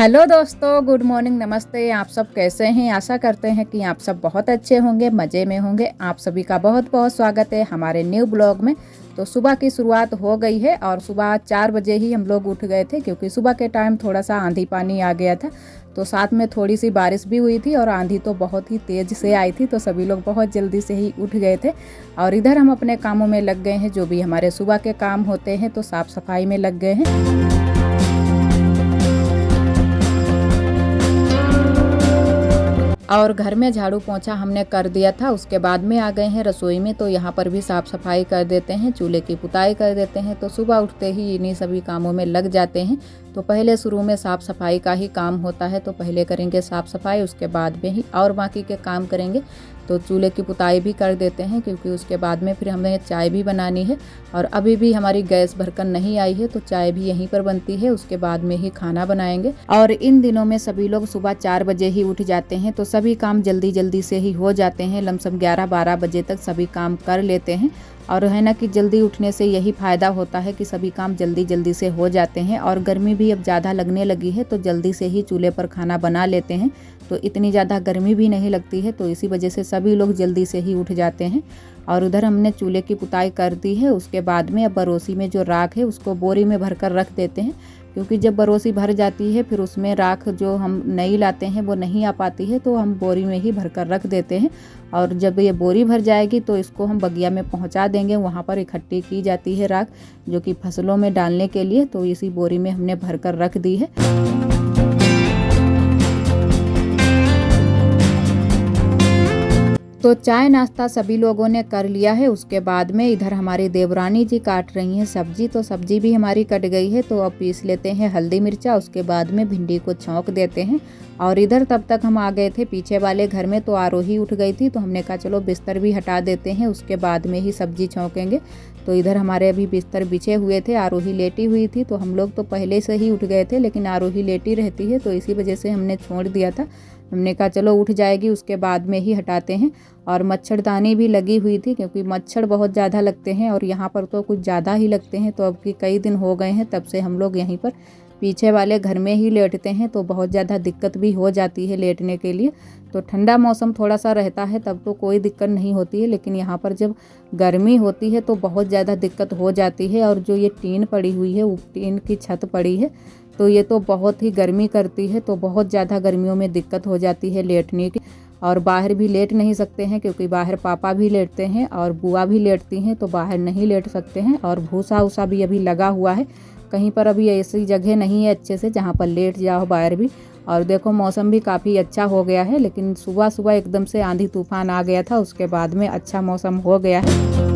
Hello दोस्तों, good morning, नमस्ते। आप सब कैसे हैं? आशा करते हैं कि आप सब बहुत अच्छे होंगे, मज़े में होंगे। आप सभी का बहुत बहुत स्वागत है हमारे न्यू ब्लॉग में। तो सुबह की शुरुआत हो गई है और सुबह 4 बजे ही हम लोग उठ गए थे, क्योंकि सुबह के टाइम थोड़ा सा आंधी पानी आ गया था। तो साथ में थोड़ी सी बारिश भी हुई थी और आंधी तो बहुत ही तेज़ से आई थी। तो सभी लोग बहुत जल्दी से ही उठ गए थे और इधर हम अपने कामों में लग गए हैं, जो भी हमारे सुबह के काम होते हैं। तो साफ़ सफाई में लग गए हैं। और घर में झाड़ू पोंछा हमने कर दिया था। उसके बाद में आ गए हैं रसोई में। तो यहाँ पर भी साफ़ सफाई कर देते हैं, चूल्हे की पुताई कर देते हैं। तो सुबह उठते ही इन्हीं सभी कामों में लग जाते हैं। तो पहले शुरू में साफ़ सफाई का ही काम होता है। तो पहले करेंगे साफ़ सफाई, उसके बाद में ही और बाकी के काम करेंगे। तो चूल्हे की पुताई भी कर देते हैं, क्योंकि उसके बाद में फिर हमें चाय भी बनानी है। और अभी भी हमारी गैस भरकर नहीं आई है, तो चाय भी यहीं पर बनती है। उसके बाद में ही खाना बनाएंगे। और इन दिनों में सभी लोग सुबह 4 बजे ही उठ जाते हैं। तो सभी काम जल्दी जल्दी से ही हो जाते हैं। लमसम 11-12 बजे तक सभी काम कर लेते हैं। और है ना कि जल्दी उठने से यही फ़ायदा होता है कि सभी काम जल्दी जल्दी से हो जाते हैं। और गर्मी भी अब ज़्यादा लगने लगी है, तो जल्दी से ही चूल्हे पर खाना बना लेते हैं। तो इतनी ज़्यादा गर्मी भी नहीं लगती है, तो इसी वजह से सभी लोग जल्दी से ही उठ जाते हैं। और उधर हमने चूल्हे की पुताई कर दी है। उसके बाद में अब बरोसी में जो राख है उसको बोरी में भर कर रख देते हैं, क्योंकि जब बरोसी भर जाती है फिर उसमें राख जो हम नई लाते हैं वो नहीं आ पाती है। तो हम बोरी में ही भर कर रख देते हैं। और जब ये बोरी भर जाएगी तो इसको हम बगिया में पहुंचा देंगे। वहाँ पर इकट्ठी की जाती है राख, जो कि फसलों में डालने के लिए। तो इसी बोरी में हमने भर कर रख दी है। तो चाय नाश्ता सभी लोगों ने कर लिया है। उसके बाद में इधर हमारी देवरानी जी काट रही हैं सब्जी। तो सब्जी भी हमारी कट गई है। तो अब पीस लेते हैं हल्दी मिर्चा। उसके बाद में भिंडी को छौंक देते हैं। और इधर तब तक हम आ गए थे पीछे वाले घर में। तो आरोही उठ गई थी, तो हमने कहा चलो बिस्तर भी हटा देते हैं, उसके बाद में ही सब्जी छौंकेंगे। तो इधर हमारे अभी बिस्तर बिछे हुए थे, आरोही लेटी हुई थी। तो हम लोग तो पहले से ही उठ गए थे, लेकिन आरोही लेटी रहती है, तो इसी वजह से हमने छोड़ दिया था। हमने कहा चलो उठ जाएगी, उसके बाद में ही हटाते हैं। और मच्छरदानी भी लगी हुई थी, क्योंकि मच्छर बहुत ज़्यादा लगते हैं और यहाँ पर तो कुछ ज़्यादा ही लगते हैं। तो अब की कई दिन हो गए हैं तब से हम लोग यहीं पर पीछे वाले घर में ही लेटते हैं। तो बहुत ज़्यादा दिक्कत भी हो जाती है लेटने के लिए। तो ठंडा मौसम थोड़ा सा रहता है तब तो कोई दिक्कत नहीं होती है, लेकिन यहाँ पर जब गर्मी होती है तो बहुत ज़्यादा दिक्कत हो जाती है। और जो ये टीन पड़ी हुई है, वो टीन की छत पड़ी है, तो ये तो बहुत ही गर्मी करती है। तो बहुत ज़्यादा गर्मियों में दिक्कत हो जाती है लेटने की। और बाहर भी लेट नहीं सकते हैं, क्योंकि बाहर पापा भी लेटते हैं और बुआ भी लेटती हैं। तो बाहर नहीं लेट सकते हैं। और भूसा उसा भी अभी लगा हुआ है, कहीं पर अभी ऐसी जगह नहीं है अच्छे से जहाँ पर लेट जाओ बाहर भी। और देखो मौसम भी काफ़ी अच्छा हो गया है, लेकिन सुबह सुबह एकदम से आंधी तूफान आ गया था। उसके बाद में अच्छा मौसम हो गया है।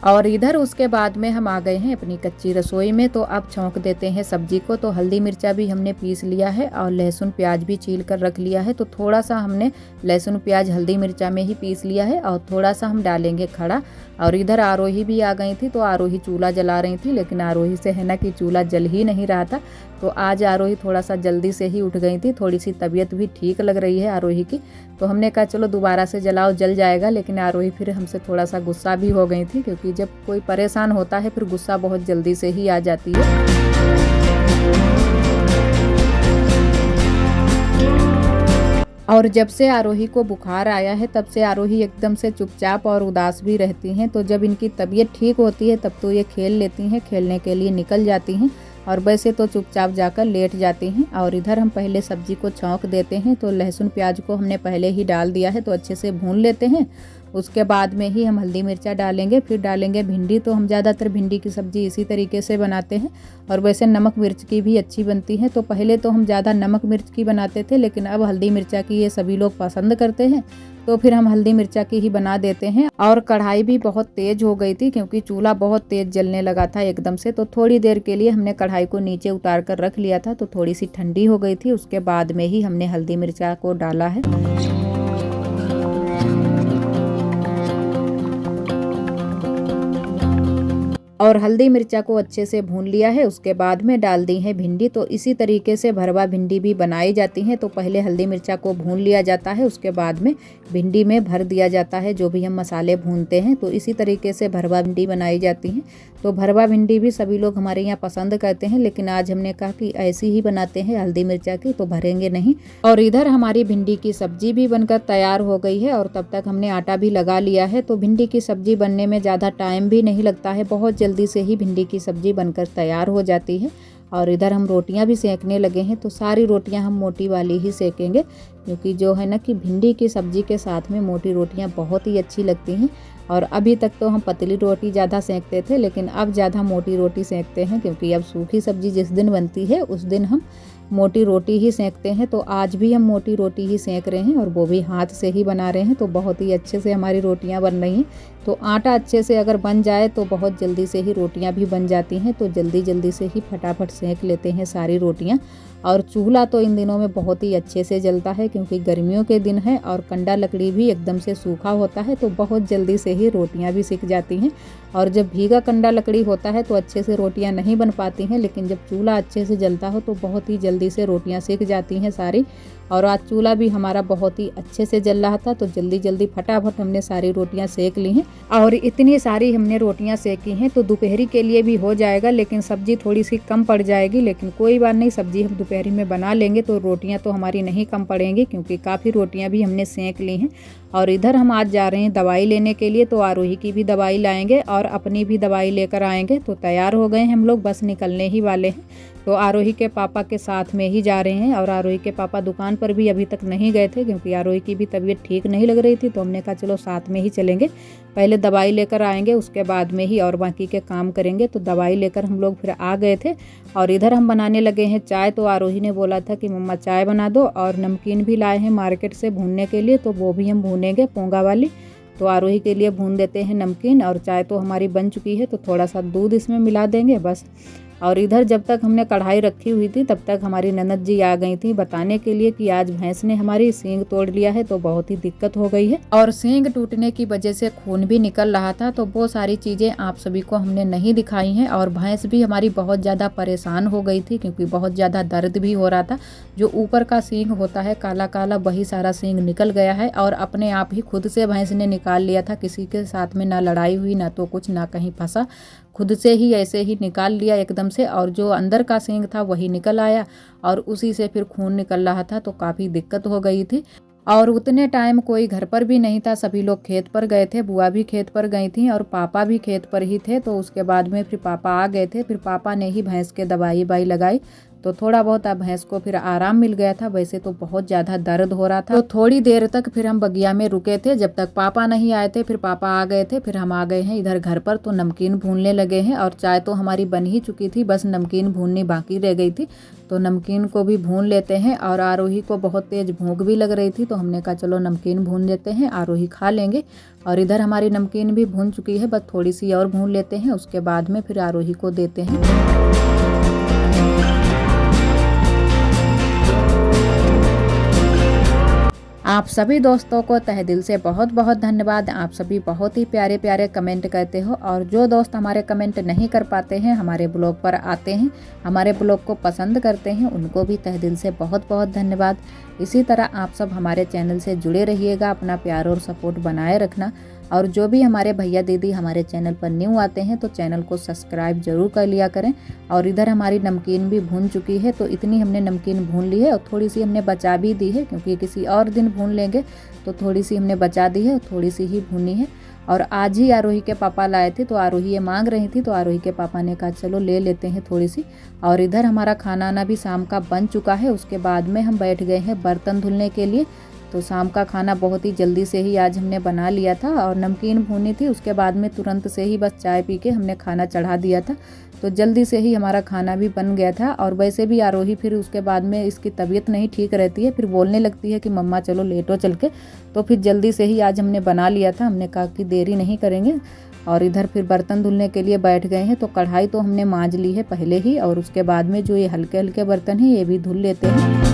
और इधर उसके बाद में हम आ गए हैं अपनी कच्ची रसोई में। तो अब छौंक देते हैं सब्जी को। तो हल्दी मिर्चा भी हमने पीस लिया है और लहसुन प्याज भी छील कर रख लिया है। तो थोड़ा सा हमने लहसुन प्याज हल्दी मिर्चा में ही पीस लिया है और थोड़ा सा हम डालेंगे खड़ा। और इधर आरोही भी आ गई थी। तो आरोही चूल्हा जला रही थी, लेकिन आरोही से है ना कि चूल्हा जल ही नहीं रहा था। तो आज आरोही थोड़ा सा जल्दी से ही उठ गई थी। थोड़ी सी तबीयत भी ठीक लग रही है आरोही की। तो हमने कहा चलो दोबारा से जलाओ, जल जाएगा। लेकिन आरोही फिर हमसे थोड़ा सा गुस्सा भी हो गई थी, क्योंकि जब कोई परेशान होता है फिर गुस्सा बहुत जल्दी से ही आ जाती है। और जब से आरोही को बुखार आया है तब से आरोही एकदम से चुपचाप और उदास भी रहती हैं। तो जब इनकी तबीयत ठीक होती है तब तो ये खेल लेती हैं, खेलने के लिए निकल जाती हैं। और वैसे तो चुपचाप जाकर लेट जाती हैं। और इधर हम पहले सब्जी को छौंक देते हैं। तो लहसुन प्याज को हमने पहले ही डाल दिया है, तो अच्छे से भून लेते हैं। उसके बाद में ही हम हल्दी मिर्चा डालेंगे, फिर डालेंगे भिंडी। तो हम ज़्यादातर भिंडी की सब्ज़ी इसी तरीके से बनाते हैं। और वैसे नमक मिर्च की भी अच्छी बनती है। तो पहले तो हम ज़्यादा नमक मिर्च की बनाते थे, लेकिन अब हल्दी मिर्चा की ये सभी लोग पसंद करते हैं, तो फिर हम हल्दी मिर्चा की ही बना देते हैं। और कढ़ाई भी बहुत तेज़ हो गई थी, क्योंकि चूल्हा बहुत तेज़ जलने लगा था एकदम से। तो थोड़ी देर के लिए हमने कढ़ाई को नीचे उतार कर रख लिया था। तो थोड़ी सी ठंडी हो गई थी, उसके बाद में ही हमने हल्दी मिर्चा को डाला है। और हल्दी मिर्चा को अच्छे से भून लिया है। उसके बाद में डाल दी है भिंडी। तो इसी तरीके से भरवा भिंडी भी बनाई जाती हैं। तो पहले हल्दी मिर्चा को भून लिया जाता है, उसके बाद में भिंडी में भर दिया जाता है जो भी हम मसाले भूनते हैं। तो इसी तरीके से भरवा भिंडी बनाई जाती हैं। तो भरवा भिंडी भी सभी लोग हमारे यहाँ पसंद करते हैं, लेकिन आज हमने कहा कि ऐसी ही बनाते हैं हल्दी मिर्चा की, तो भरेंगे नहीं। और इधर हमारी भिंडी की सब्जी भी बनकर तैयार हो गई है और तब तक हमने आटा भी लगा लिया है। तो भिंडी की सब्जी बनने में ज़्यादा टाइम भी नहीं लगता है, बहुत जल्दी से ही भिंडी की सब्जी बनकर तैयार हो जाती है। और इधर हम रोटियां भी सेकने लगे हैं, तो सारी रोटियां हम मोटी वाली ही सेकेंगे, क्योंकि जो है ना कि भिंडी की सब्ज़ी के साथ में मोटी रोटियां बहुत ही अच्छी लगती हैं। और अभी तक तो हम पतली रोटी ज़्यादा सेकते थे, लेकिन अब ज़्यादा मोटी रोटी सेकते हैं, क्योंकि अब सूखी सब्ज़ी जिस दिन बनती है उस दिन हम मोटी रोटी ही सेकते हैं। तो आज भी हम मोटी रोटी ही सेक रहे हैं और वो भी हाथ से ही बना रहे हैं, तो बहुत ही अच्छे से हमारी रोटियां बन रही हैं। तो आटा अच्छे से अगर बन जाए तो बहुत जल्दी से ही रोटियां भी बन जाती हैं। तो जल्दी जल्दी से ही फटाफट सेक लेते हैं सारी रोटियां। और चूल्हा तो इन दिनों में बहुत ही अच्छे से जलता है, क्योंकि गर्मियों के दिन है और कंडा लकड़ी भी एकदम से सूखा होता है, तो बहुत जल्दी से ही रोटियां भी सिक जाती हैं। और जब भीगा कंडा लकड़ी होता है तो अच्छे से रोटियां नहीं बन पाती हैं, लेकिन जब चूल्हा अच्छे से जलता हो तो बहुत ही जल्दी से रोटियां सिक जाती हैं सारी। और आज चूल्हा भी हमारा बहुत ही अच्छे से जल रहा था, तो जल्दी जल्दी फटाफट हमने सारी रोटियां सेक ली हैं। और इतनी सारी हमने रोटियां सेकी हैं तो दोपहरी के लिए भी हो जाएगा, लेकिन सब्जी थोड़ी सी कम पड़ जाएगी, लेकिन कोई बात नहीं, सब्जी हम दोपहरी में बना लेंगे तो रोटियां तो हमारी नहीं कम पड़ेंगी, क्योंकि काफ़ी रोटियां भी हमने सेक ली हैं। और इधर हम आज जा रहे हैं दवाई लेने के लिए, तो आरोही की भी दवाई लाएंगे और अपनी भी दवाई लेकर आएंगे। तो तैयार हो गए हैं हम लोग, बस निकलने ही वाले हैं। तो आरोही के पापा के साथ में ही जा रहे हैं, और आरोही के पापा दुकान पर भी अभी तक नहीं गए थे, क्योंकि आरोही की भी तबीयत ठीक नहीं लग रही थी। तो हमने कहा चलो साथ में ही चलेंगे, पहले दवाई लेकर आएंगे, उसके बाद में ही और बाकी के काम करेंगे। तो दवाई लेकर हम लोग फिर आ गए थे और इधर हम बनाने लगे हैं चाय। तो आरोही ने बोला था कि मम्मा चाय बना दो, और नमकीन भी लाए हैं मार्केट से भूनने के लिए, तो वो भी हम भूनेंगे पोंगा वाली। तो आरोही के लिए भून देते हैं नमकीन, और चाय तो हमारी बन चुकी है, तो थोड़ा सा दूध इसमें मिला देंगे बस। और इधर जब तक हमने कढ़ाई रखी हुई थी तब तक हमारी ननद जी आ गई थी बताने के लिए कि आज भैंस ने हमारी सींग तोड़ लिया है, तो बहुत ही दिक्कत हो गई है। और सींग टूटने की वजह से खून भी निकल रहा था, तो वो सारी चीज़ें आप सभी को हमने नहीं दिखाई हैं। और भैंस भी हमारी बहुत ज़्यादा परेशान हो गई थी, क्योंकि बहुत ज़्यादा दर्द भी हो रहा था। जो ऊपर का सींग होता है काला काला, वही सारा सींग निकल गया है, और अपने आप ही खुद से भैंस ने निकाल लिया था। किसी के साथ में ना लड़ाई हुई, ना तो कुछ, ना कहीं फंसा, खुद से ही ऐसे ही निकाल लिया एकदम से। और जो अंदर का सींग था वही निकल आया, और उसी से फिर खून निकल रहा था, तो काफ़ी दिक्कत हो गई थी। और उतने टाइम कोई घर पर भी नहीं था, सभी लोग खेत पर गए थे, बुआ भी खेत पर गई थी और पापा भी खेत पर ही थे। तो उसके बाद में फिर पापा आ गए थे, फिर पापा ने ही भैंस के दवाई लगाई, तो थोड़ा बहुत भैंस को फिर आराम मिल गया था। वैसे तो बहुत ज़्यादा दर्द हो रहा था। तो थोड़ी देर तक फिर हम बगिया में रुके थे, जब तक पापा नहीं आए थे। फिर पापा आ गए थे, फिर हम आ गए हैं इधर घर पर। तो नमकीन भूनने लगे हैं, और चाय तो हमारी बन ही चुकी थी, बस नमकीन भूननी बाकी रह गई थी। तो नमकीन को भी भून लेते हैं। और आरोही को बहुत तेज़ भूख भी लग रही थी, तो हमने कहा चलो नमकीन भून लेते हैं, आरोही खा लेंगे। और इधर हमारी नमकीन भी भून चुकी है, बस थोड़ी सी और भून लेते हैं, उसके बाद में फिर आरोही को देते हैं। आप सभी दोस्तों को तहे दिल से बहुत बहुत धन्यवाद। आप सभी बहुत ही प्यारे प्यारे कमेंट करते हो, और जो दोस्त हमारे कमेंट नहीं कर पाते हैं, हमारे ब्लॉग पर आते हैं, हमारे ब्लॉग को पसंद करते हैं, उनको भी तहे दिल से बहुत बहुत धन्यवाद। इसी तरह आप सब हमारे चैनल से जुड़े रहिएगा, अपना प्यार और सपोर्ट बनाए रखना। और जो भी हमारे भैया दीदी हमारे चैनल पर न्यू आते हैं, तो चैनल को सब्सक्राइब जरूर कर लिया करें। और इधर हमारी नमकीन भी भून चुकी है, तो इतनी हमने नमकीन भून ली है, और थोड़ी सी हमने बचा भी दी है, क्योंकि किसी और दिन भून लेंगे, तो थोड़ी सी हमने बचा दी है, थोड़ी सी ही भूनी है। और आज ही आरोही के पापा लाए थे, तो आरोही ये मांग रही थी, तो आरोही के पापा ने कहा चलो ले लेते हैं थोड़ी सी। और इधर हमारा खाना ना भी शाम का बन चुका है, उसके बाद में हम बैठ गए हैं बर्तन धुलने के लिए। तो शाम का खाना बहुत ही जल्दी से ही आज हमने बना लिया था, और नमकीन भूनी थी, उसके बाद में तुरंत से ही बस चाय पी के हमने खाना चढ़ा दिया था। तो जल्दी से ही हमारा खाना भी बन गया था। और वैसे भी आरोही फिर उसके बाद में इसकी तबीयत नहीं ठीक रहती है, फिर बोलने लगती है कि मम्मा चलो लेटो चल के। तो फिर जल्दी से ही आज हमने बना लिया था, हमने कहा कि देरी नहीं करेंगे। और इधर फिर बर्तन धुलने के लिए बैठ गए हैं। तो कढ़ाई तो हमने मांज ली है पहले ही, और उसके बाद में जो ये हल्के हल्के बर्तन हैं ये भी धुल लेते हैं।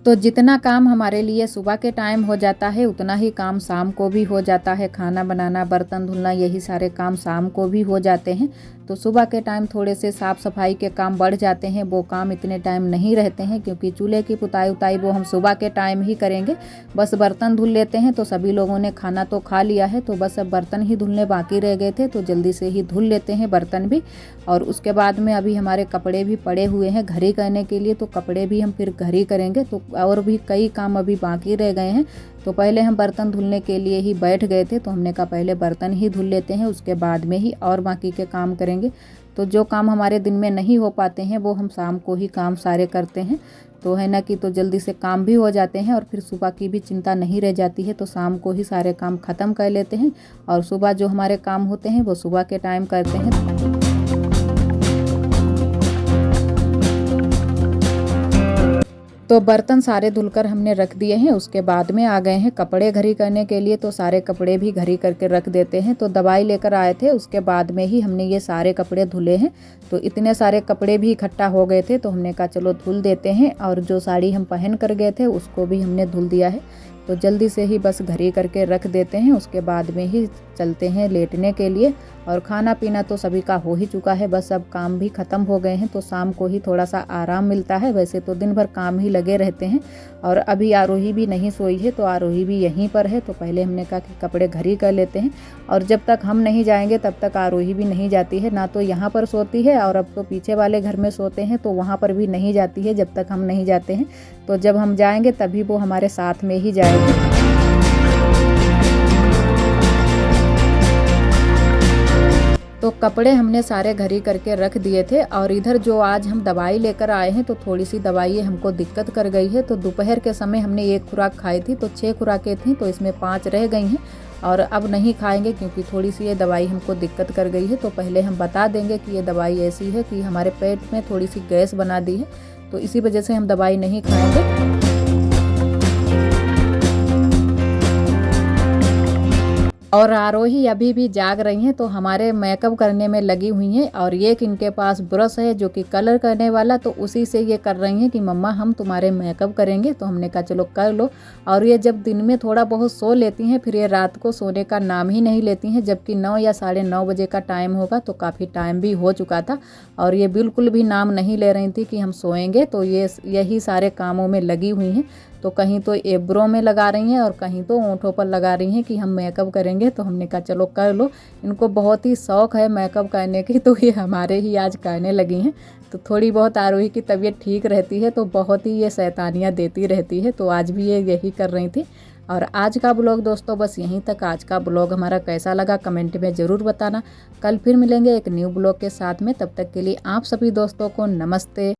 तो जितना काम हमारे लिए सुबह के टाइम हो जाता है उतना ही काम शाम को भी हो जाता है। खाना बनाना, बर्तन धुलना, यही सारे काम शाम को भी हो जाते हैं। तो सुबह के टाइम थोड़े से साफ़ सफाई के काम बढ़ जाते हैं, वो काम इतने टाइम नहीं रहते हैं क्योंकि चूल्हे की पुताई उताई वो हम सुबह के टाइम ही करेंगे। बस बर्तन धुल लेते हैं। तो सभी लोगों ने खाना तो खा लिया है, तो बस अब बर्तन ही धुलने बाकी रह गए थे, तो जल्दी से ही धुल लेते हैं बर्तन भी। और उसके बाद में अभी हमारे कपड़े भी पड़े हुए हैं घर ही करने के लिए, तो कपड़े भी हम फिर घर ही करेंगे। तो और भी कई काम अभी बाकी रह गए हैं। तो पहले हम बर्तन धुलने के लिए ही बैठ गए थे, तो हमने कहा पहले बर्तन ही धुल लेते हैं, उसके बाद में ही और बाकी के काम करेंगे। तो जो काम हमारे दिन में नहीं हो पाते हैं वो हम शाम को ही काम सारे करते हैं, तो है ना कि तो जल्दी से काम भी हो जाते हैं और फिर सुबह की भी चिंता नहीं रह जाती है। तो शाम को ही सारे काम ख़त्म कर लेते हैं और सुबह जो हमारे काम होते हैं वो सुबह के टाइम करते हैं। तो बर्तन सारे धुलकर हमने रख दिए हैं। उसके बाद में आ गए हैं कपड़े घड़ी करने के लिए, तो सारे कपड़े भी घड़ी करके रख देते हैं। तो दवाई लेकर आए थे, उसके बाद में ही हमने ये सारे कपड़े धुले हैं। तो इतने सारे कपड़े भी इकट्ठा हो गए थे, तो हमने कहा चलो धुल देते हैं। और जो साड़ी हम पहन कर गए थे उसको भी हमने धुल दिया है। तो जल्दी से ही बस घड़ी करके रख देते हैं, उसके बाद में ही चलते हैं लेटने के लिए। और खाना पीना तो सभी का हो ही चुका है, बस अब काम भी ख़त्म हो गए हैं, तो शाम को ही थोड़ा सा आराम मिलता है। वैसे तो दिन भर काम ही लगे रहते हैं। और अभी आरोही भी नहीं सोई है, तो आरोही भी यहीं पर है। तो पहले हमने कहा कि कपड़े घर ही कर लेते हैं, और जब तक हम नहीं जाएंगे तब तक आरोही भी नहीं जाती है। ना तो यहाँ पर सोती है, और अब तो पीछे वाले घर में सोते हैं, तो वहाँ पर भी नहीं जाती है जब तक हम नहीं जाते हैं। तो जब हम जाएंगे तभी वो हमारे साथ में ही जाएगी। तो कपड़े हमने सारे घर ही करके रख दिए थे। और इधर जो आज हम दवाई लेकर आए हैं, तो थोड़ी सी दवाई हमको दिक्कत कर गई है। तो दोपहर के समय हमने 1 खुराक खाई थी, तो 6 खुराकें थी, तो इसमें 5 रह गई हैं और अब नहीं खाएंगे क्योंकि थोड़ी सी ये दवाई हमको दिक्कत कर गई है। तो पहले हम बता देंगे कि ये दवाई ऐसी है कि हमारे पेट में थोड़ी सी गैस बना दी है, तो इसी वजह से हम दवाई नहीं खाएंगे। और आरोही अभी भी जाग रही हैं, तो हमारे मेकअप करने में लगी हुई हैं। और एक इनके पास ब्रश है जो कि कलर करने वाला, तो उसी से ये कर रही हैं कि मम्मा हम तुम्हारे मेकअप करेंगे। तो हमने कहा चलो कर लो। और ये जब दिन में थोड़ा बहुत सो लेती हैं, फिर ये रात को सोने का नाम ही नहीं लेती हैं। जबकि 9 या 9:30 बजे का टाइम होगा, तो काफ़ी टाइम भी हो चुका था और ये बिल्कुल भी नाम नहीं ले रही थी कि हम सोएंगे। तो ये यही सारे कामों में लगी हुई हैं। तो कहीं तो एब्रो में लगा रही हैं और कहीं तो ओंठों पर लगा रही हैं कि हम मेकअप करेंगे। तो हमने कहा चलो कर लो, इनको बहुत ही शौक़ है मेकअप करने की, तो ये हमारे ही आज करने लगी हैं। तो थोड़ी बहुत आरोही की तबीयत ठीक रहती है, तो बहुत ही ये शैतानियाँ देती रहती है। तो आज भी ये यही कर रही थी। और आज का ब्लॉग दोस्तों बस यहीं तक। आज का ब्लॉग हमारा कैसा लगा कमेंट में ज़रूर बताना। कल फिर मिलेंगे एक न्यू ब्लॉग के साथ में, तब तक के लिए आप सभी दोस्तों को नमस्ते।